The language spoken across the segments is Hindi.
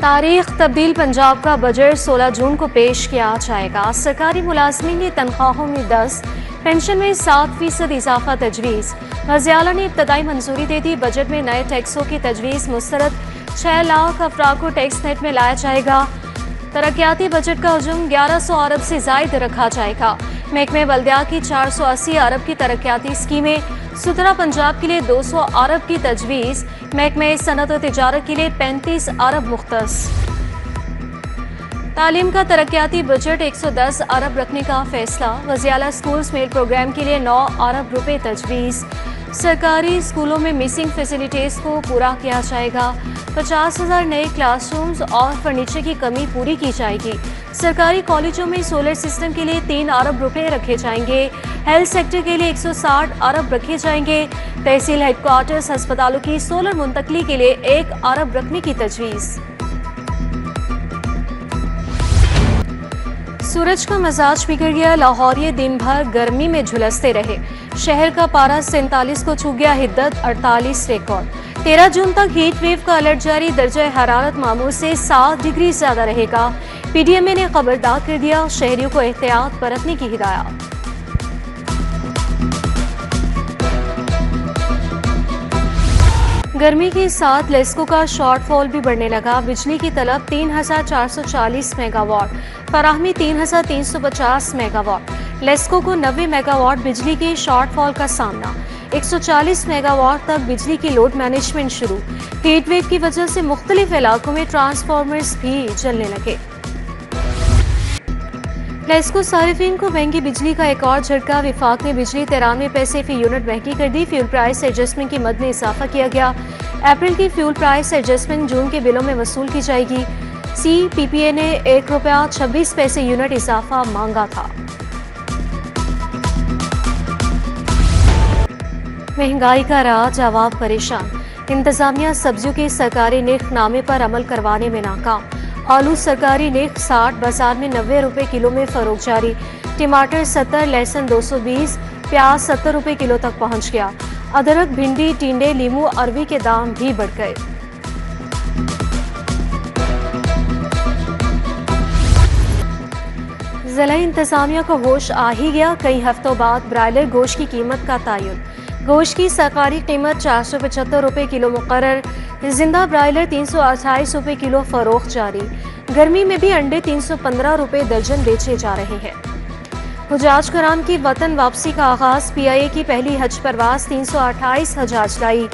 तारीख तब्दील पंजाब का बजट 16 जून को पेश किया जाएगा। सरकारी मुलाजमीन की तनख्वाहों में 10, पेंशन में 7% इजाफा तजवीज़। वज़ीर-ए-आला ने इब्तदाई मंजूरी दे दी। बजट में नए टैक्सों की तजवीज़ मुस्तरद। 6 लाख अफराद को टैक्स नेट में लाया जाएगा। तरक्याती बजट का हजम 1100 अरब से जायद रखा जाएगा। महकमे बल्दिया की 480 अरब की तरक्याती स्कीमें। सुथरा पंजाब के लिए 200 अरब की तजवीज़। महकमे सनत और तिजारत के लिए 35 अरब मुख्तस। तालीम का तरक्याती बजट 110 अरब रखने का फैसला। वज़ीर-ए-आला स्कूल्स मेल प्रोग्राम के लिए 9 अरब रुपए तजवीज़। सरकारी स्कूलों में मिसिंग फैसिलिटीज़ को पूरा किया जाएगा। 50,000 नए क्लासरूम्स और फर्नीचर की कमी पूरी की जाएगी। सरकारी कॉलेजों में सोलर सिस्टम के लिए 3 अरब रुपए रखे जाएंगे। हेल्थ सेक्टर के लिए 160 अरब रखे जाएंगे। तहसील हेडक्वार्टर्स अस्पतालों की सोलर मुंतकली के लिए 1 अरब रखने की तजवीज़। सूरज का मिजाज बिगड़ गया। लाहौरिये दिन भर गर्मी में झुलसते रहे। शहर का पारा 47 को छू गया। हिद्दत 48 रिकॉर्ड। 13 जून तक हीट वेव का अलर्ट जारी। दर्जा हरारत मामूल से 7 डिग्री ज्यादा रहेगा। पीडीएमए ने खबरदार कर दिया। शहरियों को एहतियात बरतने की हिदायत। गर्मी के साथ लेस्को का शॉर्टफॉल भी बढ़ने लगा। बिजली की तलब 3,440 मेगावाट, फराहमी 3,350 मेगावाट। लेस्को को 90 मेगावाट बिजली के शॉर्टफॉल का सामना। 140 मेगावाट तक बिजली की लोड मैनेजमेंट शुरू। हीट वेव की वजह से मुख्तलिफ इलाकों में ट्रांसफार्मर्स भी जलने लगे। लेस्को सारिफिन को महंगी बिजली का एक और झटका। विफाक ने बिजली 93 पैसे फी यूनिट महंगी कर दी। फ्यूल प्राइस एडजस्टमेंट की मद में इजाफा किया गया। अप्रैल की फ्यूल प्राइस एडजस्टमेंट जून के बिलों में वसूल की जाएगी। CPPA ने ₹1.26 यूनिट इजाफा मांगा था। महंगाई का राज, आवाम परेशान। इंतजामिया सब्जियों के सरकारी निर्खनामे पर अमल करवाने में नाकाम। आलू सरकारी निर्ख 60, बाजार में 90 रुपए किलो में फरोख्त जारी। टमाटर 70, लहसुन 220, प्याज 70 रुपए किलो तक पहुंच गया। अदरक, भिंडी, टिंडे, लीमू, अरवी के दाम भी बढ़ गए। जिला इंतजामिया को होश आ ही गया। कई हफ्तों बाद ब्रायलर गोश्त की कीमत का तयन। गोश्त की सरकारी कीमत 475 रुपए किलो मुकर्रर। जिंदा ब्रायलर 328 रुपए किलो फरोख्त जारी। गर्मी में भी अंडे 315 रुपए दर्जन बेचे जा रहे हैं। हुजाज कराम की वतन वापसी का आगाज। PIA की पहली हज परवाज 328 हजाज लाई।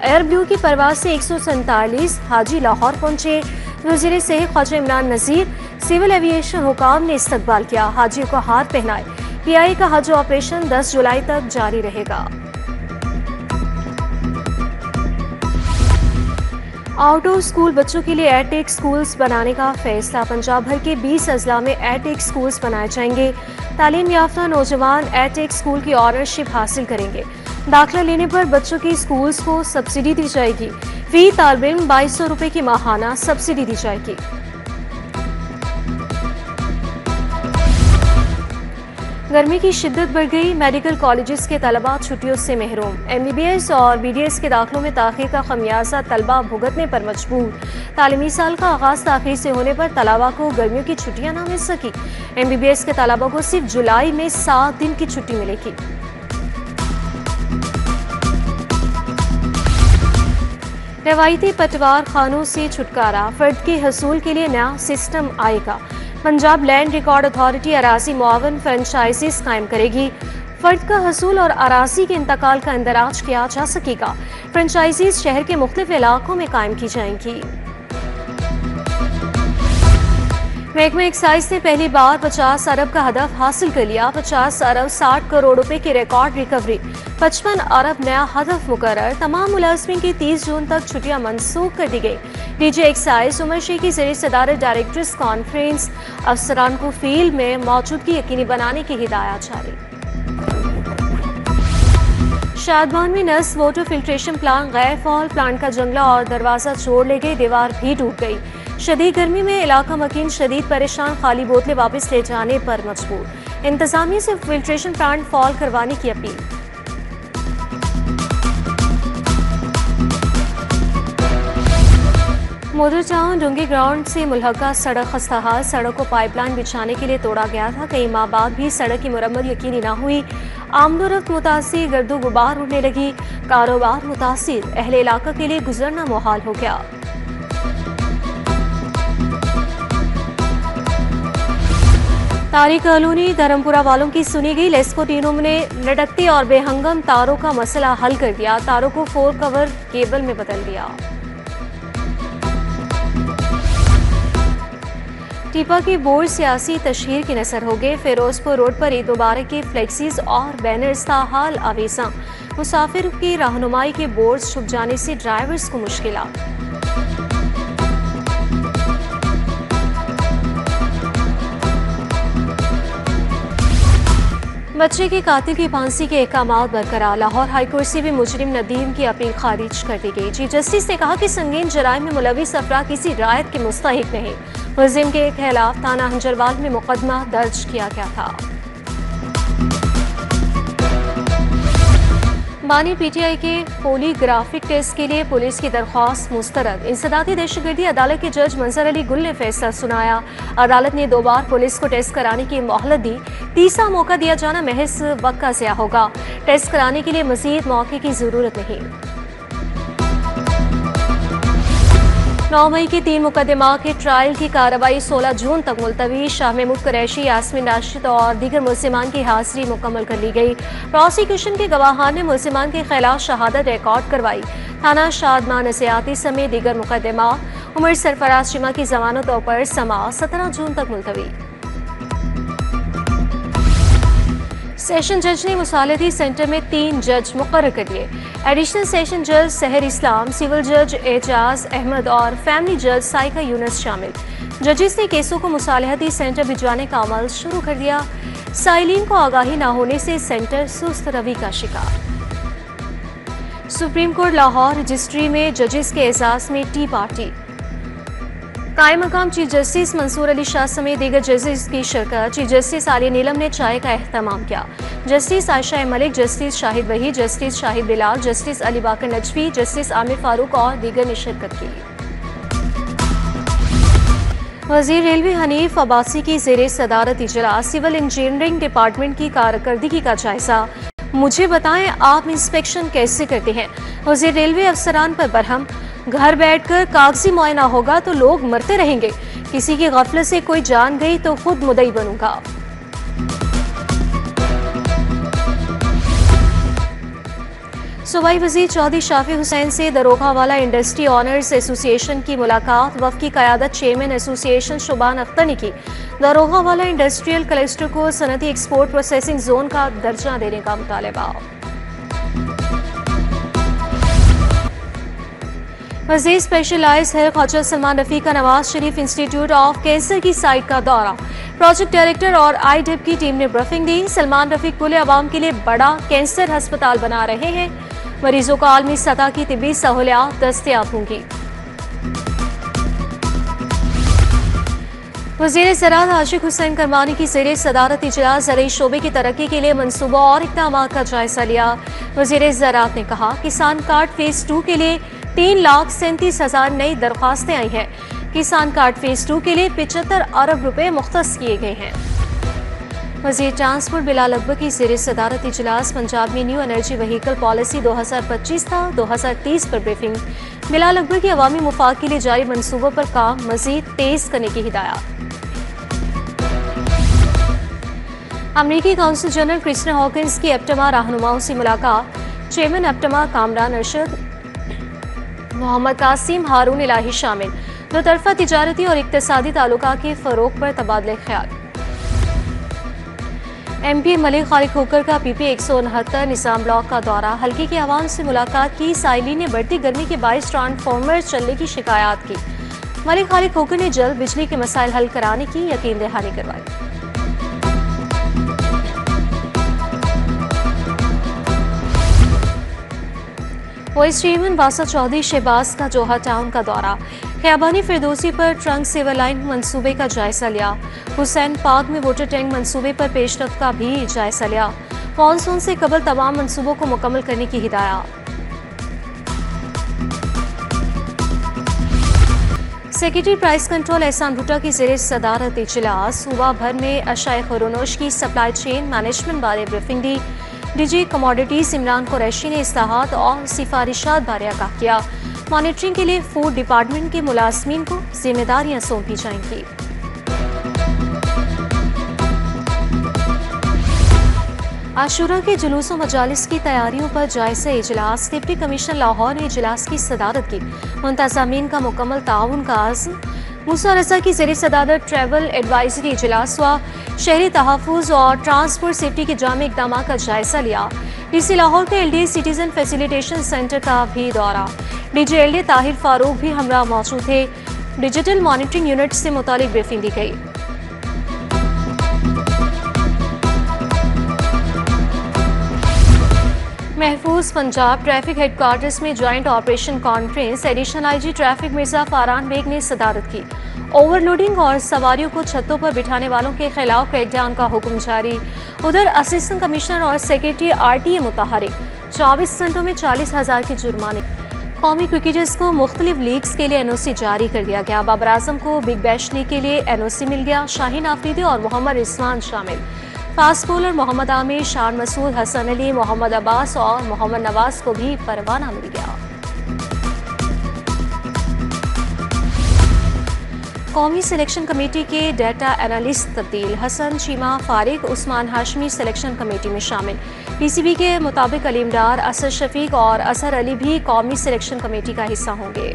एयर ब्लू की परवाज से 147 हाजी लाहौर पहुंचे। वज़ीर सेहत ख्वाजा इमरान नज़ीर, सिविल एविएशन हुकाम ने इस्तकबाल किया। हाजियों को हार पहनाए। PIA का हज ऑपरेशन 10 जुलाई तक जारी रहेगा। आउट ऑफ स्कूल बच्चों के लिए एटेक स्कूल्स बनाने का फैसला। पंजाब भर के 20 अजला में एटेक स्कूल्स बनाए जाएंगे। तालीम याफ्ता नौजवान एटेक स्कूल की ऑनरशिप हासिल करेंगे। दाखिला लेने पर बच्चों की स्कूल्स को सब्सिडी दी जाएगी। फी तालिब इल्म 2200 रुपए की माहाना सब्सिडी दी जाएगी। गर्मी की शिद्दत बढ़ गई। मेडिकल कॉलेजेस के तलबा छुट्टियों से महरूम। MBBS और BDS के दाखिलों में ताख़ीर का खमियाजा तलबा भुगतने पर मजबूर। तालीमी साल का आगाज ताख़ीर से होने पर तलबा को गर्मियों की छुट्टियां न मिल सकी। MBBS के तलबा को सिर्फ जुलाई में 7 दिन की छुट्टी मिलेगी। रवायती पटवार खानों से छुटकारा। फर्द के हसूल के लिए नया सिस्टम आएगा। पंजाब लैंड रिकॉर्ड अथॉरिटी अराजी मुआवन फ्रेंचाइजीज कायम करेगी। फर्द का हसूल और अराजी के इंतकाल का इंदराज किया जा सकेगा। फ्रेंचाइजीज शहर के मुख्तलिफ इलाकों में कायम की जाएंगी। महकमा एक्साइज ने पहली बार 50 अरब का हदफ हासिल कर लिया। 50 अरब 60 करोड़ रुपए की रिकॉर्ड रिकवरी। 55 अरब नया हदफ मुकर्रर। तमाम मुलाजमीन की 30 जून तक छुट्टियां मनसूख कर दी गई। DG एक्साइज उमर शेख की ज़रिए सदारत डायरेक्टर्स कॉन्फ्रेंस। अफसरान को फील्ड में मौजूदगी यकीनी बनाने की हिदायत जारी। शादबान में नस वाटर फिल्ट्रेशन प्लांट गैर फॉल। प्लांट का जंगला और दरवाजा छोड़ ले गए। दीवार भी टूट गई। शदीद गर्मी में इलाका मकीन शदीद परेशान। खाली बोतलें वापस ले जाने पर मजबूर। इंतजामिया से फिल्ट्रेशन प्लांट फॉल करवाने की अपील। मोटर टाउन डुंगी ग्राउंड से मुल्हका सड़क खस्ताहाल, सड़क को पाइपलाइन बिछाने के लिए तोड़ा गया था। कई माह बाद भी सड़क की मुरम्मत यकीनी न हुई। आमदोरफ्त मुतासिर, गर्दो गुबार उड़ने लगी, कारोबार मुतासिर, अहले इलाका के लिए गुजरना मुहाल हो गया। तारी कॉलोनी धर्मपुरा वालों की सुनी गई। लेस्को टीनों ने लटकती और बेहंगम तारों का मसला हल कर दिया। तारों को 4 कवर केबल में बदल दिया। टीपा के बोर्ड सियासी तशहीर की नसर हो गए। फिरोजपुर रोड पर ईद मुबारक के फ्लेक्सीज और बैनर्स ताहाल आवेजा। मुसाफिर की रहनुमाई के बोर्ड छुप जाने से ड्राइवर्स को मुश्किलात। बच्चे के कातिल की फांसी के अहकामात बरकरार। लाहौर हाईकोर्ट से भी मुजरिम नदीम की अपील खारिज कर दी गई। चीफ जस्टिस ने कहा कि संगीन जराइम में मुलविस अफराद किसी रायत के मुस्तहिक नहीं। मुलजिम के खिलाफ थाना हंजरवाल में मुकदमा दर्ज किया गया था। बानी पीटीआई के पोलीग्राफिक टेस्ट के लिए पुलिस की दरख्वास्त मुस्तरद। इंसदादी दहशतगर्दी अदालत के जज मंजर अली गुल ने फैसला सुनाया। अदालत ने 2 बार पुलिस को टेस्ट कराने की मोहलत दी। तीसरा मौका दिया जाना महज वक्त का ज़िया होगा। टेस्ट कराने के लिए मजीद मौके की जरूरत नहीं। 9 मई के 3 मुकदमा के ट्रायल की कार्रवाई 16 जून तक मुलतवी। शाह महमूद कुरैशी, यास्मीन राशिद और दीगर मुलजिमान की हाजिरी मुकम्मल कर ली गई। प्रोसिक्यूशन के गवाहान ने मुलजिमान के खिलाफ शहादत रिकॉर्ड करवाई। थाना शादमान नसियाती समेत दीगर मुकदमा। उमर सरफराज चिमा की जमानतों पर समाअत 17 जून तक मुलतवी। सेशन जज ने मुसालती सेंटर में 3 जज मुकर्रर कर दिए। एडिशनल सेशन जज सहर इस्लाम, सिविल जज एजाज अहमद और फैमिली जज साइका यूनस शामिल। जजेस ने केसों को मुसालहती सेंटर भिजवाने का अमल शुरू कर दिया। साइलिन को आगाही न होने से सेंटर सुस्त रवि का शिकार। सुप्रीम कोर्ट लाहौर रजिस्ट्री में जजेस के एजाज में टी पार्टी। कायम मकाम चीफ जस्टिस मंसूर अली शाह समेत दीगर जजेस की शिरकत। चीफ जस्टिस आलिया नीलम ने चाय का एहतमाम किया। जस्टिस आयशा मलिक, जस्टिस शाहिद वही, जस्टिस शाहिद बिलाल, जस्टिस अली बाकर नजफी, जस्टिस आमिर फारूक और दीगर ने शिरकत की। वजीर रेलवे हनीफ अब्बासी की ज़ेरे सदारत इजलास। सिविल इंजीनियरिंग डिपार्टमेंट की कारकर्दगी का जायजा। मुझे बताएं आप इंस्पेक्शन कैसे करते हैं। वजीर रेलवे अफसरान पर बरहम। घर बैठकर कागजी मुआयना होगा तो लोग मरते रहेंगे। किसी की गफलत से कोई जान गई तो खुद मुद्दई बनूंगा। सूबाई वजीर चौधरी शाफी हुसैन से दरोगा वाला इंडस्ट्री ऑनर्स एसोसिएशन की मुलाकात। वफ़द की क़यादत चेयरमैन एसोसिएशन शुबान अख्तर ने की। दरोगा वाला इंडस्ट्रियल क्लस्टर को सनती एक्सपोर्ट प्रोसेसिंग जोन का दर्जा देने का मुतालबा। वज़ीर स्पेशलाइज हेल्थ ख्वाजा सलमान रफ़ी का Nawaz Sharif institute of cancer की साइट का दौरा। प्रोजेक्ट डायरेक्टर और आईडिप की टीम ने ब्रीफिंग दी। सलमान रफ़ी कुल अवाम के लिए बड़ा कैंसर अस्पताल बना रहे हैं। मरीजों को आलमी सतह की तिब्बी सहूलियात दस्तयाब होंगी। वज़ीर ज़राअत आशिक हुसैन करमानी की ज़ेरे सदारत इजलास ज़राई शोबे की तरक्की के लिए मनसूबों और इक़दामात का जायजा लिया। वज़ीर ज़राअत ने कहा किसान कार्ड फेज़ 2 के लिए 3,37,000 नई दरख्वास्तें आई हैं। किसान कार्ड फेज़ 2 के लिए 75 अरब रुपए मुख्तस किए गए हैं। वज़ीर ट्रांसपोर्ट बिलाल अकबर की ज़ेरे सदारत इजलास। पंजाब में न्यू एनर्जी व्हीकल पॉलिसी 2025 था 2030 पर ब्रीफिंग। बिलाल अकबर की अवामी मुफाद के लिए जारी मनसूबों पर काम मज़ीद तेज़ करने की हिदायत। अमरीकी काउंसिल जनरल क्रिस्टिन हॉकिंस की एप्टमा रहनुमाओं से मुलाकात। चेयरमैन एप्टमा कामरान अरशद, मोहम्मद कासिम, हारून इलाही शामिल। दो तरफा तिजारती और इक्तिसादी ताल्लुका के फ़रोग पर तबादले ख्याल। MP मलिक खालिद खोकर का PP 169 निज़ाम ब्लॉक का दौरा। हल्के की आवाम से मुलाकात की। साइली ने बढ़ती गर्मी के बायस ट्रांसफार्मर चलने की शिकायत की। मलिक खालिद खोकर ने जल्द बिजली के मसाइल हल कराने की यकीन दहानी करवाई। वाइस चेयरमैन वासा चौधरी शहबाज का जोहा टाउन का दौरा। खियाबानी फिरदौसी पर ट्रंक सिवर लाइन मंसूबे का जायजा लिया। हुसैन पार्क में वाटर टैंक मंसूबे पर पेशरफ्त का भी जायजा लिया। मानसून से कबल तमाम मंसूबों को मुकम्मल करने की हिदायत। सेक्रेटरी प्राइस कंट्रोल एहसान भुट्टा की ज़ेर सदारत इजलास सूबा भर में अशाए खुरोनोश की सप्लाई चेन मैनेजमेंट बारे ब्रीफिंग दी। डीजी कमोडिटीज इमरान कुरैशी ने इस्लाहात और सिफारिशात बारे आगाह किया। मॉनिटरिंग के लिए फूड डिपार्टमेंट के मुलाजमीन को जिम्मेदारियां सौंपी जाएंगी। आशूरा के जुलूस मजालिस की तैयारियों पर जायजा इजलास। डिप्टी कमिश्नर लाहौर ने इजलास की सदारत की। मुंतज़मीन का मुकम्मल ताउन का आज़म। मूसा रज़ा की ज़ेर सदारत ट्रैवल एडवाइजरी इजलास हुआ। शहरी तहफ़्फ़ुज़ और ट्रांसपोर्ट सेफ्टी के जामे इक़दाम का जायजा लिया। डीसी लाहौर के LDA सिटीजन फैसिलिटेशन सेंटर का भी दौरा। DG LDA ताहिर फारूक भी हमरा मौजूद थे। डिजिटल मॉनिटरिंग यूनिट से मुतालिक ब्रीफिंग दी गई। महफूज पंजाब ट्रैफिक हेडक्वार्टर्स में joint operation conference. Additional IG traffic Mirza Faran Baig ने सदारत की। ओवरलोडिंग और सवारियों को छतों पर बिठाने वालों के खिलाफ क्रैकडाउन का हुक्म जारी। उधर असिस्टेंट कमिश्नर और सेक्रेटरी RTA मुतहरिक। 24 घंटों में 40,000 के जुर्माने। कौमी क्रिकेटर्स को मुख्तलिफ लीग्स के लिए NOC जारी कर दिया गया। बाबर आजम को बिग बैश लीग के लिए NOC मिल गया। शाहीन आफरीदी और मोहम्मद रिजवान शामिल। फास्ट बॉलर मोहम्मद आमिर, शान मसूद, हसन अली, मोहम्मद अब्बास और मोहम्मद नवाज को भी परवाना मिल गया। कौमी सिलेक्शन कमेटी के डाटा एनालिस्ट तब्दील। हसन चीमा फारिग, उस्मान हाशमी सिलेक्शन कमेटी में शामिल। PCB के मुताबिक अलीम डार, असद शफीक और असर अली भी कौमी सिलेक्शन कमेटी का हिस्सा होंगे।